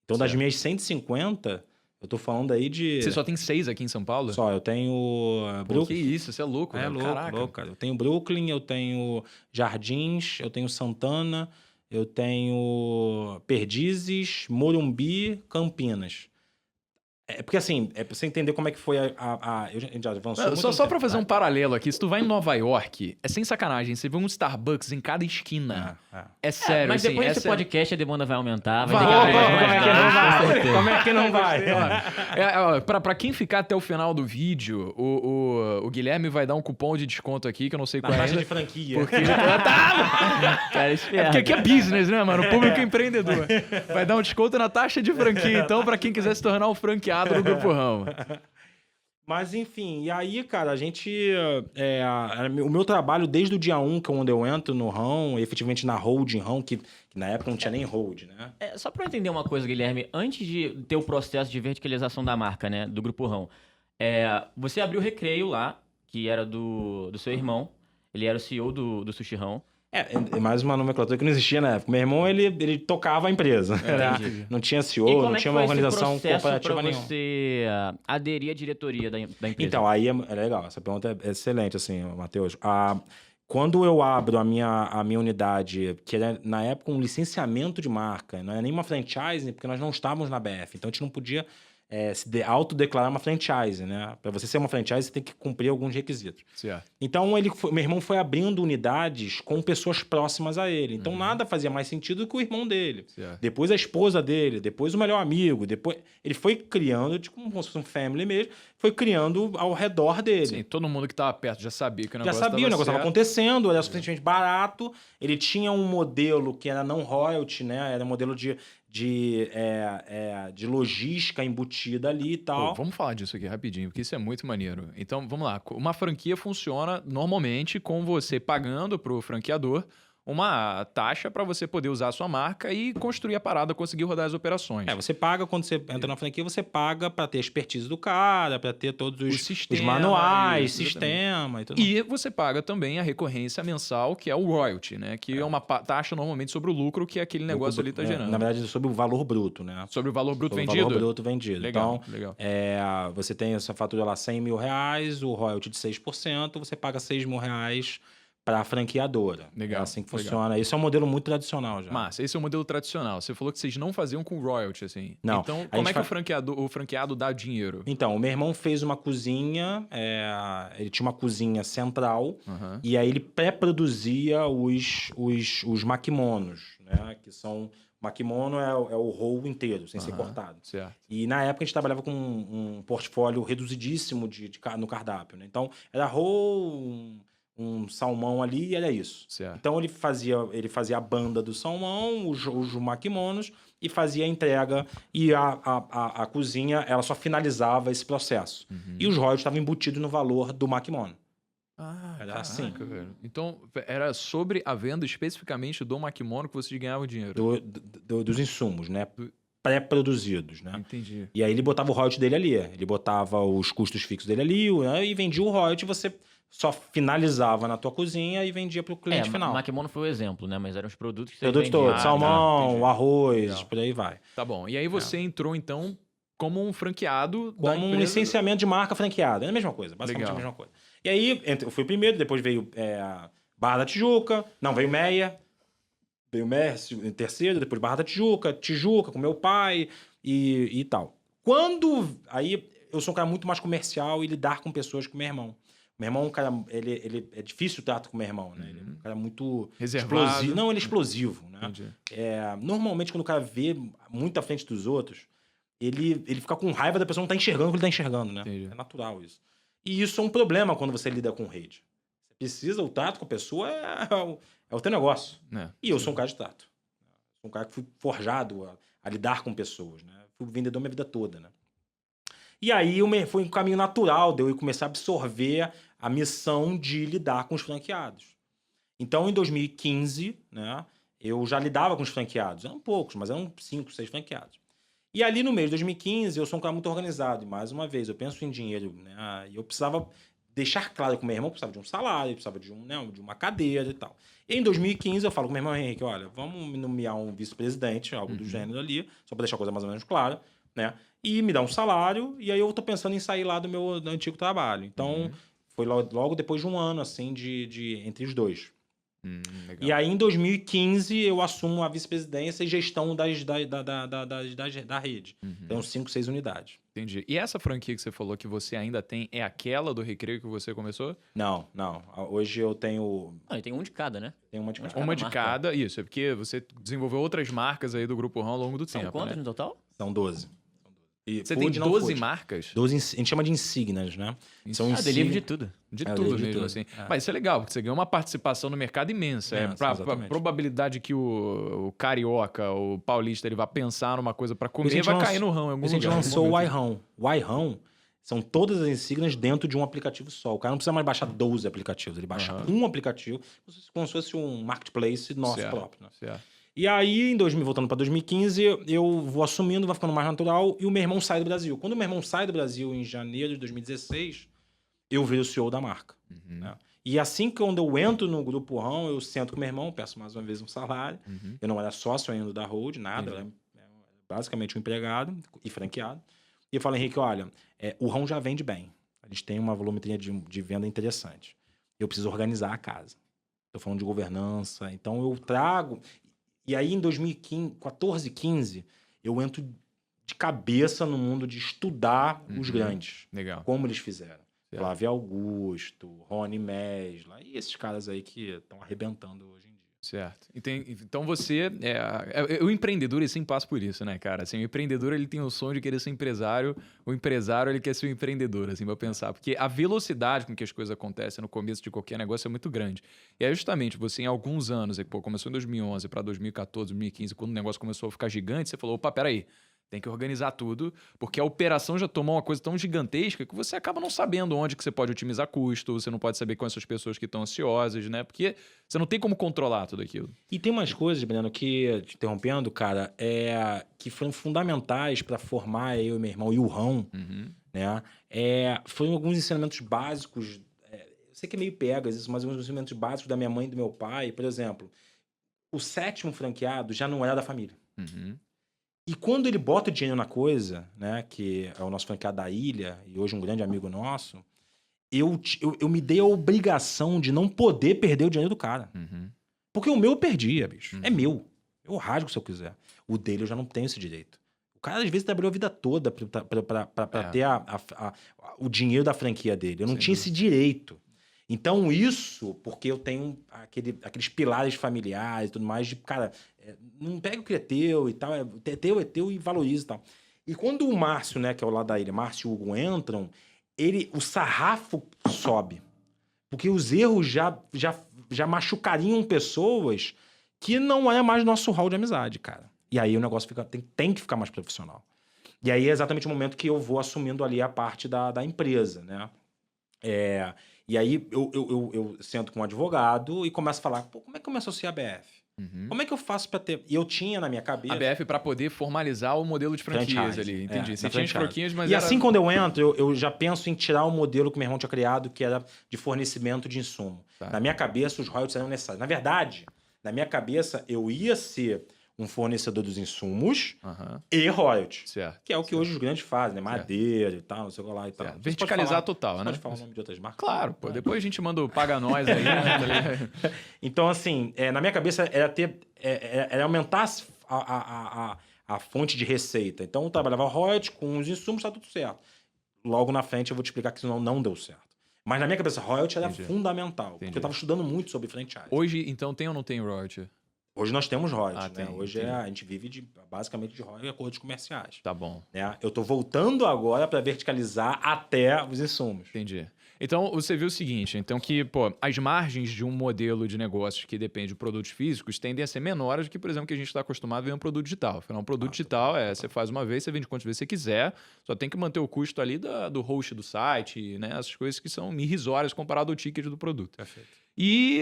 Então, das minhas 150, eu tô falando aí de... Você só tem 6 aqui em São Paulo? Só, eu tenho... Que isso, você é louco, velho. Louco, cara. Eu tenho Brooklyn, eu tenho Jardins, eu tenho Santana, eu tenho Perdizes, Morumbi, Campinas. Porque assim, pra você entender como é que foi a gente já avançou. Só pra fazer um paralelo aqui, se tu vai em Nova York, é sem sacanagem, você vê um Starbucks em cada esquina. É sério, mas assim, depois desse podcast a demanda vai aumentar. Como é que não vai? Pra quem ficar até o final do vídeo, o Guilherme vai dar um cupom de desconto aqui, que eu não sei qual é taxa ainda. de franquia. Porque porque aqui é business, né, mano? O público empreendedor. Vai dar um desconto na taxa de franquia, então, pra quem quiser se tornar um franqueado do Grupo Rão. Mas, enfim, e aí, cara, a gente... o meu trabalho desde o dia 1, que é onde eu entro no Rão, efetivamente na holding Rão, que na época não tinha nem hold, né? Só pra eu entender uma coisa, Guilherme, antes de ter o processo de verticalização da marca, né, do Grupo Rão, você abriu o Recreio lá, que era do seu irmão, ele era o CEO do Sushi Rão. É mais uma nomenclatura que não existia na época. Meu irmão, ele tocava a empresa. Não tinha CEO, não tinha uma organização corporativa nenhuma. Como você aderir à diretoria da empresa? Então, aí é legal. Essa pergunta é excelente, assim, Matheus. Quando eu abro a minha unidade, que era, na época, um licenciamento de marca, não é nem uma franchise, porque nós não estávamos na BF. Então, a gente não podia autodeclarar uma franchise, né? Para você ser uma franchise, você tem que cumprir alguns requisitos. Certo. Então, meu irmão foi abrindo unidades com pessoas próximas a ele. Então, nada fazia mais sentido que o irmão dele. Certo. Depois a esposa dele, depois o melhor amigo, depois... Ele foi criando, tipo, como se fosse um family mesmo, foi criando ao redor dele. Sim, todo mundo que estava perto já sabia que o negócio estava acontecendo, era suficientemente barato, ele tinha um modelo que era não royalty, né? Era um modelo de de logística embutida ali e tal. Pô, vamos falar disso aqui rapidinho, porque isso é muito maneiro. Então, vamos lá. Uma franquia funciona normalmente com você pagando pro franqueador uma taxa para você poder usar a sua marca e construir a parada, conseguir rodar as operações. Você paga, quando você entra na franquia, você paga para ter a expertise do cara, para ter todos O os sistema, manuais, isso, exatamente. sistema e tudo. E você paga também a recorrência mensal, que é o royalty, né? Que é uma taxa normalmente sobre o lucro que aquele negócio ali tá gerando. Na verdade, sobre o valor bruto, né? Sobre o valor bruto Sobre vendido? o valor bruto vendido. Legal, Então, legal. você tem essa fatura lá, R$100 mil, o royalty de 6%, você paga R$6 mil para a franqueadora. Legal, É assim que legal. funciona. Esse é um modelo muito tradicional já. Massa, esse é o modelo tradicional. Você falou que vocês não faziam com royalty, assim. Não, Então, a como gente é que o franqueado dá dinheiro? Então, o meu irmão fez uma cozinha, ele tinha uma cozinha central, Aham. e aí ele pré-produzia os makimonos, né? Que são... Makimono é o roll inteiro, sem ser Aham, cortado. certo. E na época a gente trabalhava com um portfólio reduzidíssimo no cardápio, né? Então, era roll, um salmão ali e era isso. Certo. Então, ele fazia a banda do salmão, os makimonos, e fazia a entrega. E a cozinha, ela só finalizava esse processo. Uhum. E os royalties estavam embutidos no valor do makimono. Ah, Era caraca, assim. velho. Então, era sobre a venda especificamente do makimono que vocês ganhavam dinheiro. Dos insumos, né? Pré-produzidos, né? Entendi. E aí ele botava o royalty dele ali. Ele botava os custos fixos dele ali, né? E vendia o royalty, você só finalizava na tua cozinha e vendia para o cliente final. Makimono foi o exemplo, né? Mas eram os produtos que vocês Produtos vendiam. todos, salmão, entendi. arroz, Legal. por aí vai. Tá bom. E aí você entrou, então, como um franqueado da Como um empresa... licenciamento de marca franqueada. É a mesma coisa, basicamente Legal. a mesma coisa. E aí, eu fui o primeiro, depois veio Barra da Tijuca, não, veio Meia, terceiro, depois Barra da Tijuca com meu pai e tal. Aí eu sou um cara muito mais comercial e lidar com pessoas que o meu irmão. Meu irmão é um cara, ele é difícil o trato com o meu irmão, né? Ele é um cara muito Reservado. explosivo. Não, ele é explosivo, né? Entendi. Normalmente, quando o cara vê muito à frente dos outros, ele fica com raiva da pessoa não tá enxergando o que ele tá enxergando, né? Entendi. É natural isso. E isso é um problema quando você lida com rede. Você precisa, o trato com a pessoa é o teu negócio. É, E eu sou um cara de trato. Sou um cara que fui forjado a lidar com pessoas, né? Fui vendedor minha vida toda, né? E aí foi um caminho natural de eu começar a absorver a missão de lidar com os franqueados. Então, em 2015, né, eu já lidava com os franqueados. Eram poucos, mas eram 5, 6 franqueados. E ali no mês de 2015, eu sou um cara muito organizado. E mais uma vez, eu penso em dinheiro, né? E eu precisava deixar claro que o meu irmão precisava de um salário, precisava de uma cadeira e tal. E em 2015, eu falo com o meu irmão Henrique, olha, vamos nomear um vice-presidente, algo do gênero ali, só para deixar a coisa mais ou menos clara, né? E me dar um salário, e aí eu tô pensando em sair lá do meu antigo trabalho. Então, foi logo depois de um ano, assim, entre os dois. Legal. E aí, em 2015, eu assumo a vice-presidência e gestão da rede. Então, 5, 6 unidades. Entendi. E essa franquia que você falou que você ainda tem, é aquela do Recreio que você começou? Não. Hoje eu tenho Não, e tem um de cada, né? uma de cada. Uma de marca. cada, isso. É porque você desenvolveu outras marcas aí do Grupo RAM ao longo do São tempo, quantos né? no total? São 12. E Você food tem não 12 food. marcas? 12, a gente chama de insígnias, né? São Delivery de tudo. De É, tudo de mesmo, tudo. assim. É. Mas isso é legal, porque você ganhou uma participação no mercado imensa. Pra exatamente. probabilidade que o carioca, o paulista, ele vá pensar numa coisa pra A comer, gente vai cair no ramo em algum A gente lugar. lançou o iRão. O iRão são todas as insígnias dentro de um aplicativo só. O cara não precisa mais baixar 12 aplicativos. Ele baixa um aplicativo, como se fosse um marketplace nosso Certo, próprio. Né? certo. E aí, voltando para 2015, eu vou assumindo, vai ficando mais natural, e o meu irmão sai do Brasil. Quando o meu irmão sai do Brasil em janeiro de 2016, eu viro o CEO da marca. Né? E assim que quando eu entro no Grupo RAM, eu sento com o meu irmão, peço mais uma vez um salário. Eu não era sócio ainda da Hold, nada, eu era basicamente um empregado e franqueado. E eu falo, Henrique, olha, o RAM já vende bem. A gente tem uma volumetria de venda interessante. Eu preciso organizar a casa. Estou falando de governança. Então eu trago... E aí, em 2014, 15, eu entro de cabeça no mundo de estudar os grandes. Legal. Como eles fizeram. Certo. Flávio Augusto, Rony Mesla, e esses caras aí que estão arrebentando hoje em dia. Certo. Então você... o empreendedor, ele sempre passa por isso, né, cara? Assim, o empreendedor, ele tem o sonho de querer ser empresário. O empresário, ele quer ser o empreendedor, assim, pra pensar. Porque a velocidade com que as coisas acontecem no começo de qualquer negócio é muito grande. E é justamente você, em alguns anos, começou em 2011 para 2014, 2015, quando o negócio começou a ficar gigante, você falou, opa, peraí. Tem que organizar tudo, porque a operação já tomou uma coisa tão gigantesca que você acaba não sabendo onde que você pode otimizar custo, você não pode saber quais são as pessoas que estão ansiosas, né? Porque você não tem como controlar tudo aquilo. E tem umas coisas, Breno, que, te interrompendo, cara, que foram fundamentais para formar eu e meu irmão e o Rão, né? Foram alguns ensinamentos básicos, eu sei que é meio pegas isso, mas alguns ensinamentos básicos da minha mãe e do meu pai. Por exemplo, o 7º franqueado já não era da família. E quando ele bota o dinheiro na coisa, né, que é o nosso franqueado da Ilha, e hoje um grande amigo nosso, eu me dei a obrigação de não poder perder o dinheiro do cara. Porque o meu eu perdia, bicho. É meu. Eu rasgo se eu quiser. O dele eu já não tenho esse direito. O cara, às vezes, trabalhou a vida toda pra ter o dinheiro da franquia dele. Eu não tinha esse direito. Então, isso, porque eu tenho aqueles pilares familiares e tudo mais, de, cara, não pega o que é teu e tal, é teu e valoriza e tal. E quando o Márcio, né, que é o lado da ilha, Márcio e o Hugo entram, o sarrafo sobe. Porque os erros já machucariam pessoas que não é mais nosso hall de amizade, cara. E aí o negócio tem que ficar mais profissional. E aí é exatamente o momento que eu vou assumindo ali a parte da empresa, né? E aí eu sento com um advogado e começo a falar, pô, como é que eu me associo à BF? Como é que eu faço pra ter... E eu tinha na minha cabeça... A BF para poder formalizar o modelo de franquias franchise, ali, entendi. Você na tinha as franchise. franquias, mas E assim, quando eu entro, eu já penso em tirar o modelo que meu irmão tinha criado, que era de fornecimento de insumo. Tá. Na minha cabeça, os royalties eram necessários. Na verdade, na minha cabeça, eu ia ser um fornecedor dos insumos e royalty. Certo. Que é o que hoje os grandes fazem, né? Madeira e tal, não sei o que lá e tal. Certo. Verticalizar total, né? Pode falar o nome de outras marcas? Claro, pô. Depois a gente manda o Paga Nós aí, né? Então, assim, na minha cabeça era aumentar a fonte de receita. Então, eu trabalhava royalty com os insumos, tá tudo certo. Logo na frente eu vou te explicar que isso não deu certo. Mas na minha cabeça, royalty era fundamental. Porque eu tava estudando muito sobre franchise. Hoje, então, tem ou não tem royalty? Hoje nós temos royalties, né? Tem, Hoje a gente vive basicamente de royalties e acordos comerciais. Tá bom. Né? Eu tô voltando agora para verticalizar até os insumos. Entendi. Então, você viu o seguinte, então que, pô, as margens de um modelo de negócios que depende de produtos físicos tendem a ser menores do que, por exemplo, que a gente está acostumado a ver um produto digital. Afinal, um produto digital você faz uma vez, você vende quantas vezes você quiser, só tem que manter o custo ali do host do site, né? Essas coisas que são irrisórias comparado ao ticket do produto. Perfeito. E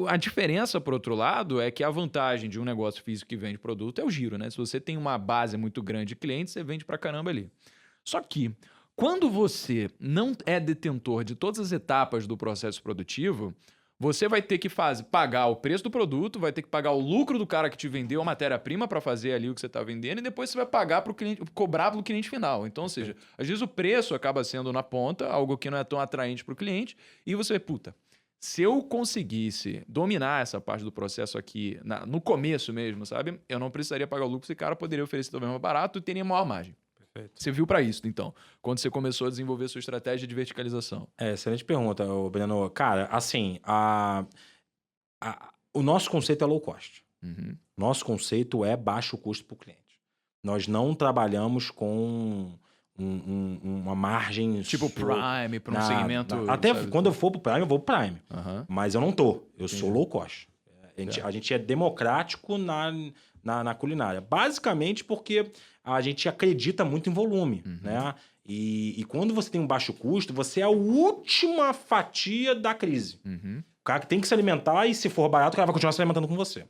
a diferença, por outro lado, é que a vantagem de um negócio físico que vende produto é o giro, né? Se você tem uma base muito grande de clientes, você vende pra caramba ali. Só que, quando você não é detentor de todas as etapas do processo produtivo, você vai ter que pagar o preço do produto, vai ter que pagar o lucro do cara que te vendeu a matéria-prima para fazer ali o que você está vendendo e depois você vai pagar para o cliente, cobrar do cliente final. Então, ou seja, às vezes o preço acaba sendo na ponta, algo que não é tão atraente para o cliente, e você, se eu conseguisse dominar essa parte do processo aqui no começo mesmo, sabe? Eu não precisaria pagar o lucro, esse cara poderia oferecer também mais barato e teria maior margem. Perfeito. Você viu para isso, então, quando você começou a desenvolver sua estratégia de verticalização? Excelente pergunta, Breno. Cara, assim, o nosso conceito é low cost. Nosso conceito é baixo custo para o cliente. Nós não trabalhamos com uma margem... Tipo Prime, para um segmento... Até sabe? quando eu for pro Prime, eu vou pro Prime. Mas eu não tô. Eu sou low cost. A gente é democrático na culinária. Basicamente porque a gente acredita muito em volume, né? E quando você tem um baixo custo, você é a última fatia da crise. O cara que tem que se alimentar e se for barato, o cara vai continuar se alimentando com você.